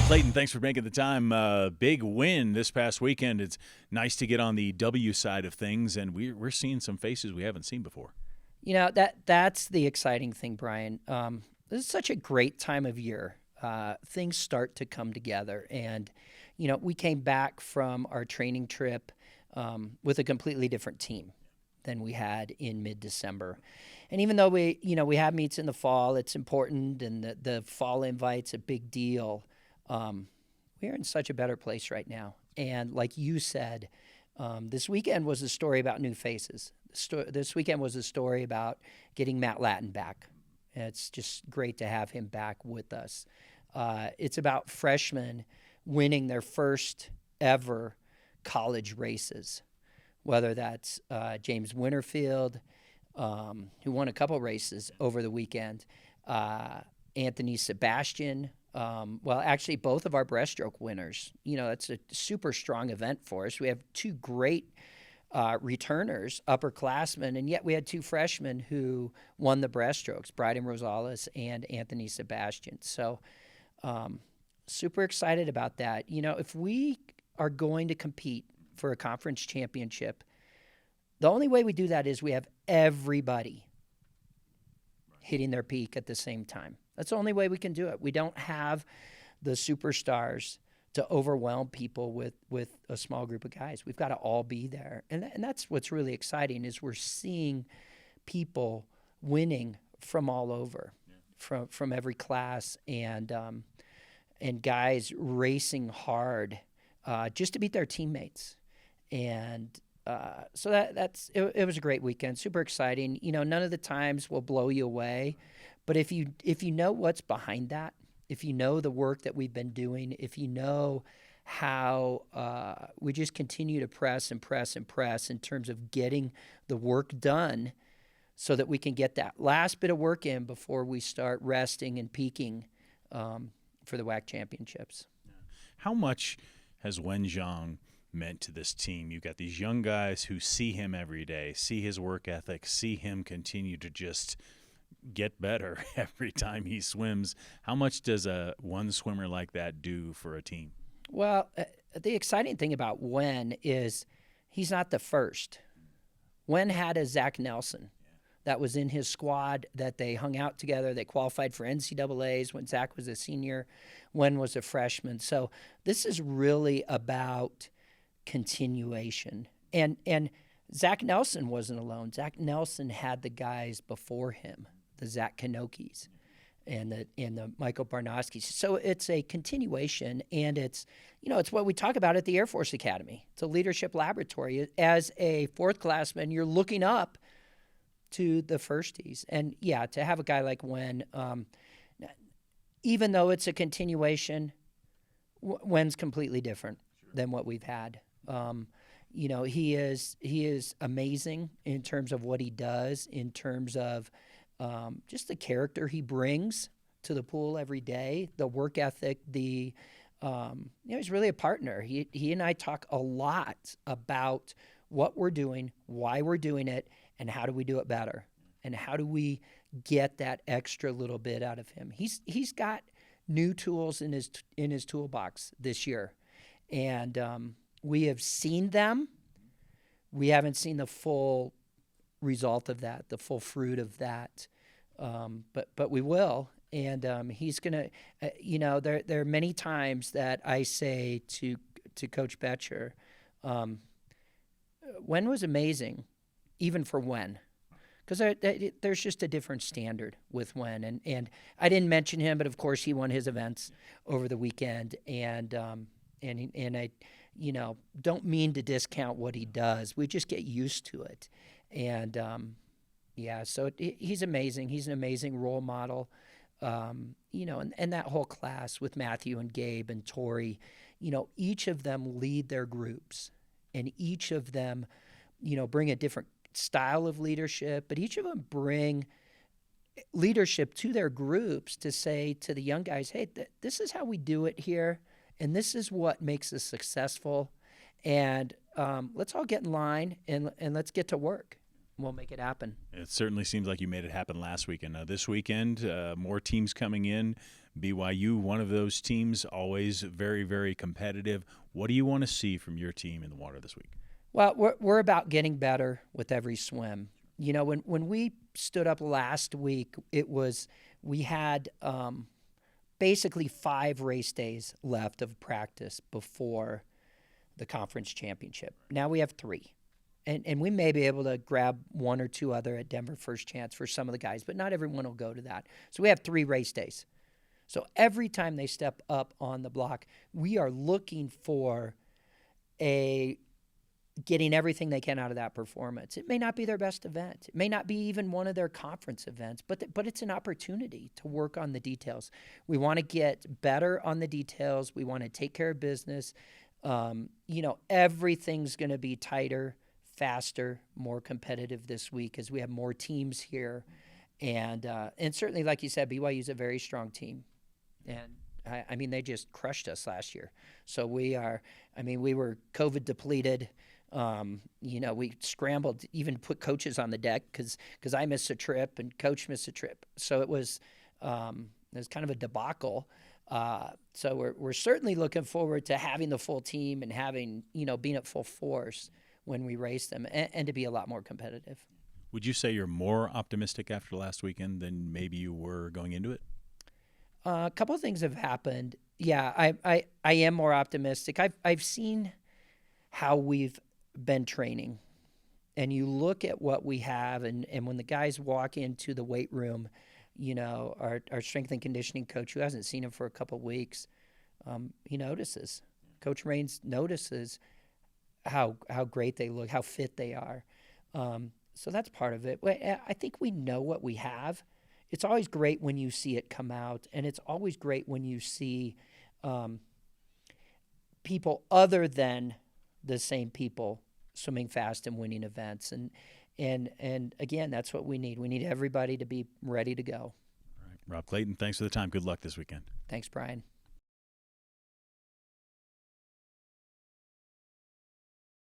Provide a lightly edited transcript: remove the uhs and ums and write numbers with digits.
Clayton, thanks for making the time. Big win this past weekend. It's nice to get on the W side of things, and we're seeing some faces we haven't seen before. You know, that's the exciting thing, Brian. This is such a great time of year. Things start to come together, and we came back from our training trip with a completely different team than we had in mid-December. And even though we have meets in the fall, it's important, and the fall invite's a big deal. We're in such a better place right now. And like you said, this weekend was a story about new faces. This weekend was a story about getting Matt Lattin back. And it's just great to have him back with us. It's about freshmen winning their first ever college races, whether that's James Winterfield, who won a couple races over the weekend, Anthony Sebastian. Well, actually, both of our breaststroke winners. That's a super strong event for us. We have two great returners, upperclassmen, and yet we had two freshmen who won the breaststrokes, Bryden Rosales and Anthony Sebastian. So super excited about that. If we are going to compete for a conference championship, the only way we do that is we have everybody hitting their peak at the same time. That's the only way we can do it. We don't have the superstars to overwhelm people with a small group of guys. We've got to all be there. And that's what's really exciting is we're seeing people winning from all over, from every class, and guys racing hard just to beat their teammates. And so it was a great weekend, super exciting. None of the times will blow you away, but if you know what's behind that, if you know the work that we've been doing, if you know how we just continue to press and press and press in terms of getting the work done so that we can get that last bit of work in before we start resting and peaking for the WAC championships. How much has Wenjiang meant to this team? You've got these young guys who see him every day, see his work ethic, see him continue to just get better every time he swims. How much does one swimmer like that do for a team? Well, the exciting thing about Wen is he's not the first. Wen had a Zach Nelson that was in his squad that they hung out together. They qualified for NCAAs when Zach was a senior, Wen was a freshman. So this is really about continuation. And Zach Nelson wasn't alone. Zach Nelson had the guys before him, the Zach Kanokis and the Michael Barnoskis. So it's a continuation, and it's what we talk about at the Air Force Academy. It's a leadership laboratory. As a fourth classman, you're looking up to the firsties. And to have a guy like Wen, even though it's a continuation, Wen's completely different than what we've had. He is amazing in terms of what he does, in terms of just the character he brings to the pool every day, the work ethic, he's really a partner. He and I talk a lot about what we're doing, why we're doing it, and how do we do it better, and how do we get that extra little bit out of him. He's got new tools in his toolbox this year, and we have seen them. We haven't seen the full result of that, the full fruit of that, but we will. And he's gonna, there are many times that I say to Coach Betcher, Wen was amazing, even for Wen, because there's just a different standard with Wen. And I didn't mention him, but of course he won his events over the weekend, and I don't mean to discount what he does. We just get used to it. And, so he's amazing. He's an amazing role model. And that whole class with Matthew and Gabe and Tori, each of them lead their groups, and each of them, bring a different style of leadership, but each of them bring leadership to their groups to say to the young guys, hey, this is how we do it here. And this is what makes us successful. And let's all get in line and let's get to work. We'll make it happen. It certainly seems like you made it happen last weekend. This weekend, more teams coming in, BYU, one of those teams, always very, very competitive. What do you want to see from your team in the water this week? Well, we're about getting better with every swim. You know, when we stood up last week, we had basically 5 race days left of practice before the conference championship. Now we have 3. And we may be able to grab 1 or 2 other at Denver First Chance for some of the guys, but not everyone will go to that. So we have 3 race days. So every time they step up on the block, we are looking for getting everything they can out of that performance. It may not be their best event. It may not be even one of their conference events, but it's an opportunity to work on the details. We want to get better on the details. We want to take care of business. Everything's going to be tighter, faster, more competitive this week as we have more teams here. And certainly, like you said, BYU is a very strong team. And they just crushed us last year. So we were COVID depleted. We scrambled, even put coaches on the deck because I missed a trip and coach missed a trip. So it was kind of a debacle. So we're certainly looking forward to having the full team and having, being at full force when we race them and to be a lot more competitive. Would you say you're more optimistic after last weekend than maybe you were going into it? A couple of things have happened. Yeah, I am more optimistic. I've seen how we've been training, and you look at what we have, and when the guys walk into the weight room, our strength and conditioning coach, who hasn't seen him for a couple of weeks, he notices. Coach Raines notices how great they look, how fit they are. So that's part of it. I think we know what we have. It's always great when you see it come out, and it's always great when you see people other than the same people swimming fast and winning events. And again, that's what we need. We need everybody to be ready to go. All right. Rob Clayton, thanks for the time. Good luck this weekend. Thanks, Brian.